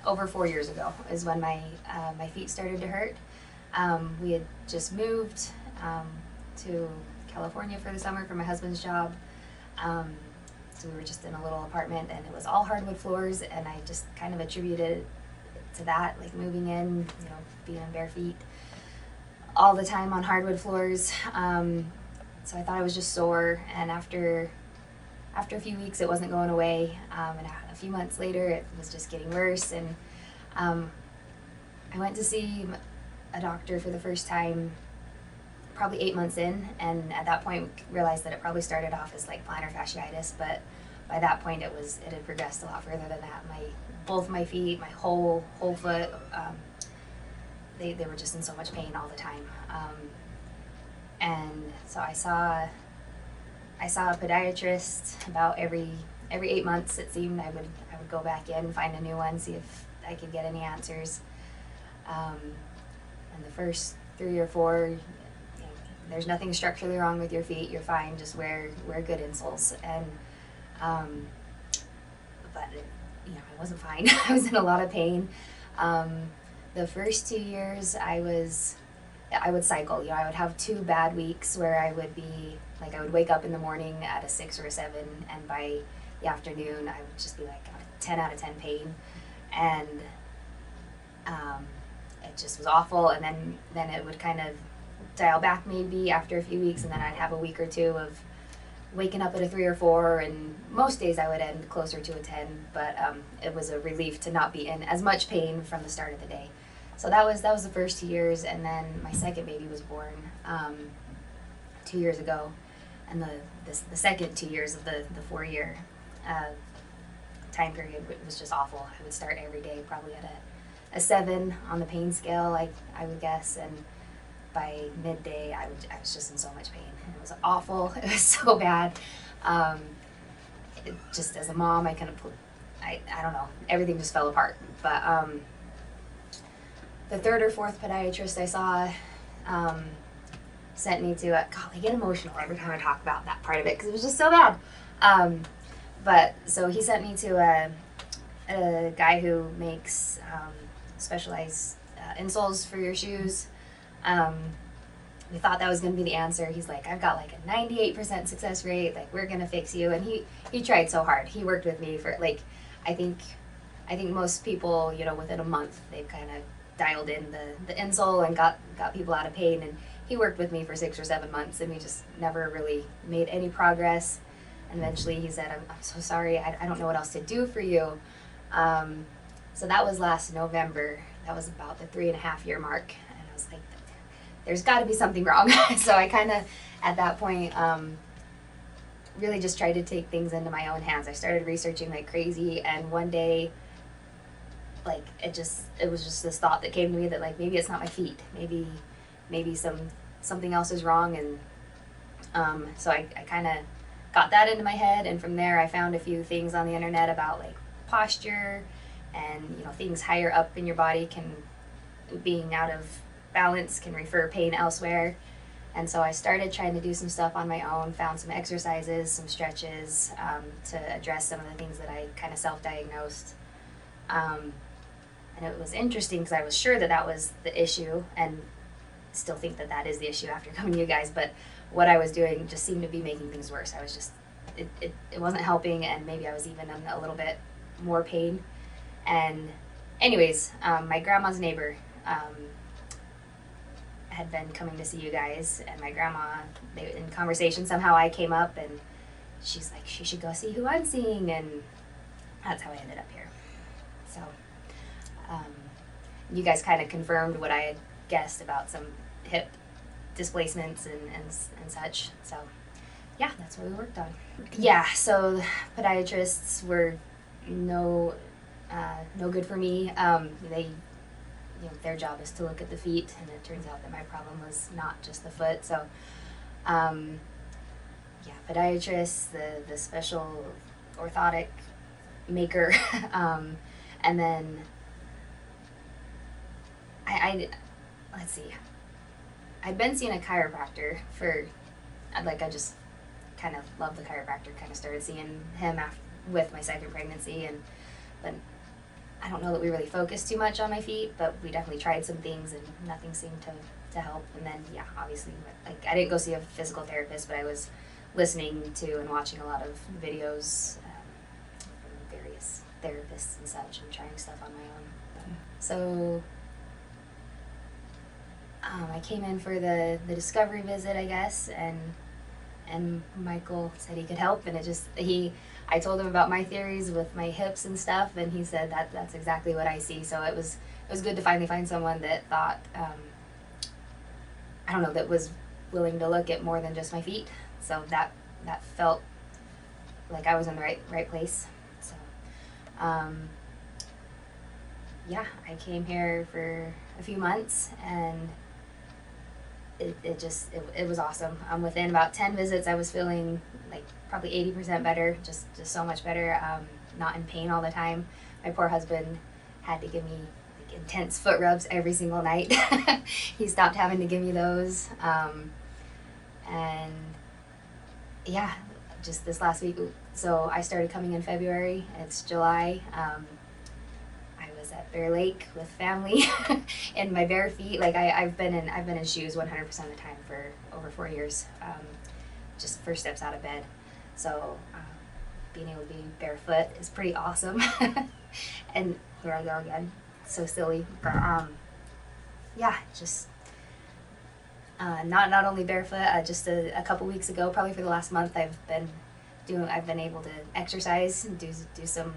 over 4 years ago is when my feet started to hurt. We had just moved to California for the summer for my husband's job. So we were just in a little apartment, and it was all hardwood floors, and I just kind of attributed it to that, like moving in, being on bare feet all the time on hardwood floors. So I thought I was just sore, and after a few weeks it wasn't going away, and a few months later it was just getting worse, and I went to see a doctor for the first time probably 8 months in, and at that point realized that it probably started off as like plantar fasciitis, but by that point it had progressed a lot further than that. Both my feet, my whole foot, they were just in so much pain all the time, and so I saw a podiatrist about every 8 months. It seemed I would go back in, find a new one, see if I could get any answers. And the first 3 or 4, there's nothing structurally wrong with your feet. You're fine. Just wear good insoles. And but I wasn't fine. I was in a lot of pain. The first 2 years I would cycle. I would have 2 bad weeks where I would be like, I would wake up in the morning at a 6 or a 7, and by the afternoon I would just be like 10 out of 10 pain, and it just was awful. And then it would kind of dial back maybe after a few weeks, and then I'd have a week or 2 of waking up at a 3 or 4, and most days I would end closer to a 10, but it was a relief to not be in as much pain from the start of the day. So that was the first 2 years, and then my second baby was born 2 years ago, and the second 2 years of the 4-year time period was just awful. I would start every day probably at a 7 on the pain scale, I would guess, and by midday I was just in so much pain. It was awful. It was so bad. Just as a mom, I couldn't I don't know, everything just fell apart. But the 3rd or 4th podiatrist I saw sent me to God, I get emotional every time I talk about that part of it because it was just so bad. But so he sent me to a guy who makes specialized insoles for your shoes. We thought that was going to be the answer. He's like, I've got like a 98% success rate. Like, we're going to fix you. And he tried so hard. He worked with me for like, I think most people, within a month, they've kind of dialed in the insole and got people out of pain. And he worked with me for 6 or 7 months, and we just never really made any progress. And eventually he said, I'm so sorry. I don't know what else to do for you. So that was last November. That was about the 3.5-year mark. And I was like, there's got to be something wrong. So I kind of, at that point, really just tried to take things into my own hands. I started researching like crazy, and one day, like, it was just this thought that came to me that like, maybe it's not my feet. Maybe something else is wrong. And so I kind of got that into my head, and from there I found a few things on the internet about like posture and things higher up in your body being out of balance can refer pain elsewhere. And so I started trying to do some stuff on my own, found some exercises, some stretches to address some of the things that I kind of self-diagnosed. And it was interesting because I was sure that was the issue, and still think that is the issue after coming to you guys, but what I was doing just seemed to be making things worse. I was just, it wasn't helping, and maybe I was even in a little bit more pain. And anyways, my grandma's neighbor had been coming to see you guys, and my grandma, in conversation, somehow I came up, and she's like, she should go see who I'm seeing, and that's how I ended up here. So you guys kind of confirmed what I had guessed about some hip displacements and such. So yeah, that's what we worked on. Yeah, so podiatrists were no good for me. They, their job is to look at the feet, and it turns out that my problem was not just the foot. So yeah, podiatrists, the special orthotic maker, and then I let's see, I'd been seeing a chiropractor for, like, I just kind of loved the chiropractor, kind of started seeing him with my second pregnancy, but I don't know that we really focused too much on my feet, but we definitely tried some things and nothing seemed to help. And then, yeah, obviously, like, I didn't go see a physical therapist, but I was listening to and watching a lot of videos from various therapists and such, and trying stuff on my own. So I came in for the discovery visit, I guess, and Michael said he could help, and I told him about my theories with my hips and stuff, and he said that's exactly what I see. So it was good to finally find someone that thought, I don't know, that was willing to look at more than just my feet. So that felt like I was in the right place. So yeah, I came here for a few months, and it was awesome. Within about 10 visits, I was feeling like probably 80% better, just so much better, not in pain all the time. My poor husband had to give me like intense foot rubs every single night. He stopped having to give me those. And yeah, just this last week, so I started coming in February, it's July. I was at Bear Lake with family in my bare feet. Like I've been in shoes 100% of the time for over 4 years, just first steps out of bed. So being able to be barefoot is pretty awesome. And here I go again, so silly. But yeah, just not only barefoot. Just a couple weeks ago, probably for the last month, I've been able to exercise and do some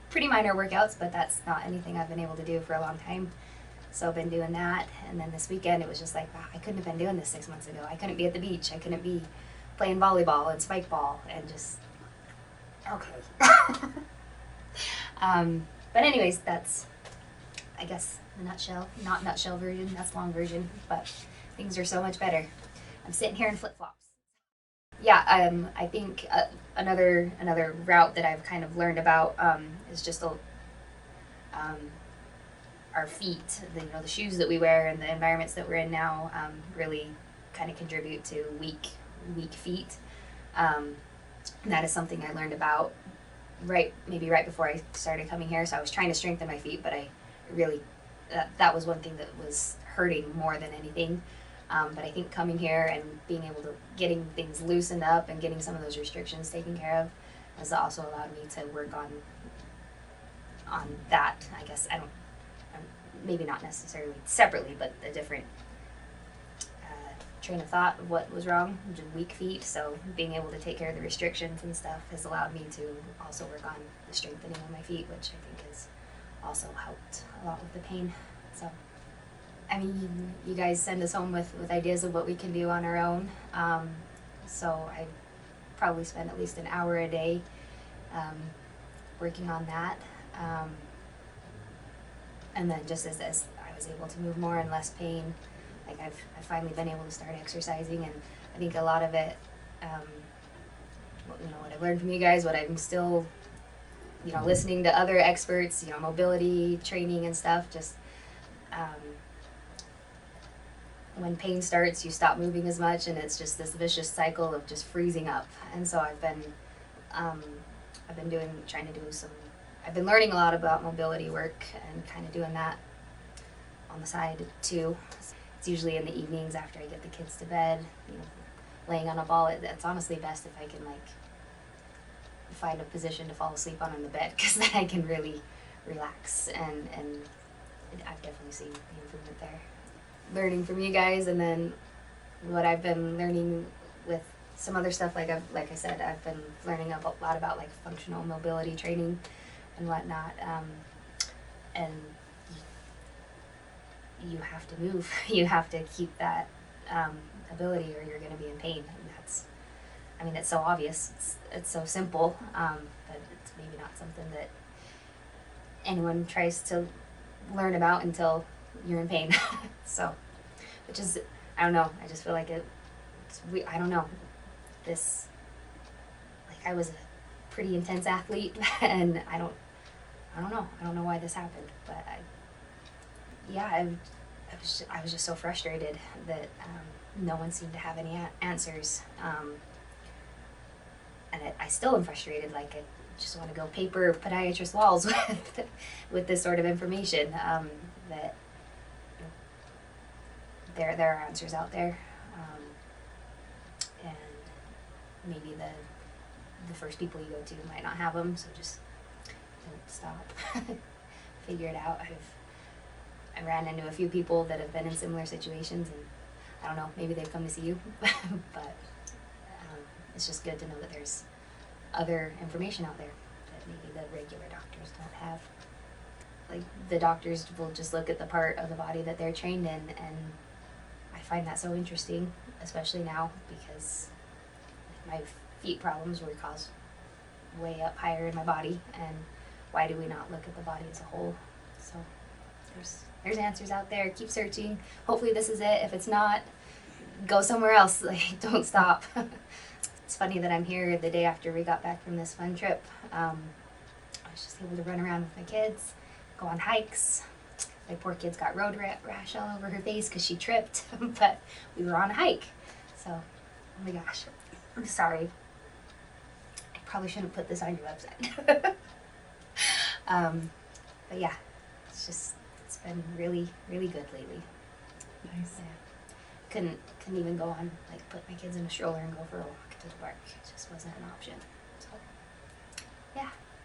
pretty minor workouts, but that's not anything I've been able to do for a long time. So I've been doing that, and then this weekend it was just like, wow, I couldn't have been doing this 6 months ago. I couldn't be at the beach. I couldn't be playing volleyball and spike ball and just okay. But anyways, that's, I guess, the nutshell. Not nutshell version. That's long version. But things are so much better. I'm sitting here in flip flops. Yeah, I think another route that I've kind of learned about is just our feet. The shoes that we wear and the environments that we're in now really kind of contribute to weak feet. And that is something I learned about maybe right before I started coming here. So I was trying to strengthen my feet, but I really that was one thing that was hurting more than anything. But I think coming here and being able to getting things loosened up and getting some of those restrictions taken care of has also allowed me to work on that. I guess maybe not necessarily separately, but a different train of thought of what was wrong, weak feet. So being able to take care of the restrictions and stuff has allowed me to also work on the strengthening of my feet, which I think has also helped a lot with the pain. So I mean, you guys send us home with ideas of what we can do on our own. So I probably spend at least an hour a day working on that. And then just as I was able to move more and less pain, like I've finally been able to start exercising, and I think a lot of it, what I've learned from you guys, what I'm still, listening to other experts, mobility training and stuff, just when pain starts, you stop moving as much, and it's just this vicious cycle of just freezing up. And so I've been learning a lot about mobility work and kind of doing that on the side too. It's usually in the evenings after I get the kids to bed, laying on a ball. It's honestly best if I can find a position to fall asleep on in the bed, because then I can really relax, and I've definitely seen the improvement there. Learning from you guys, and then what I've been learning with some other stuff, like I said, I've been learning a lot about functional mobility training and whatnot, and you have to move. You have to keep that ability, or you're going to be in pain. And it's so obvious. It's so simple, but it's maybe not something that anyone tries to learn about until you're in pain. So, which is, I don't know, I just feel like I don't know, I was a pretty intense athlete, and I don't know why this happened, but I was just so frustrated that no one seemed to have any answers, and I still am frustrated. just want to go paper podiatrist walls with this sort of information. That there are answers out there, and maybe the first people you go to might not have them. So just don't stop. Figure it out. I ran into a few people that have been in similar situations, and I don't know, maybe they've come to see you, but it's just good to know that there's other information out there that maybe the regular doctors don't have. Like, the doctors will just look at the part of the body that they're trained in, and I find that so interesting, especially now, because my feet problems were caused way up higher in my body, and why do we not look at the body as a whole? So there's answers out there. Keep searching. Hopefully this is it. If it's not, go somewhere else. Like, don't stop. It's funny that I'm here the day after we got back from this fun trip. I was just able to run around with my kids, go on hikes. My poor kid's got road rash all over her face because she tripped, but we were on a hike. So, oh my gosh, I'm sorry. I probably shouldn't put this on your website. But yeah, it's been really, really good lately. Nice. Yeah. Couldn't even go on, like, put my kids in a stroller and go for a walk to the park. It just wasn't an option. So, yeah.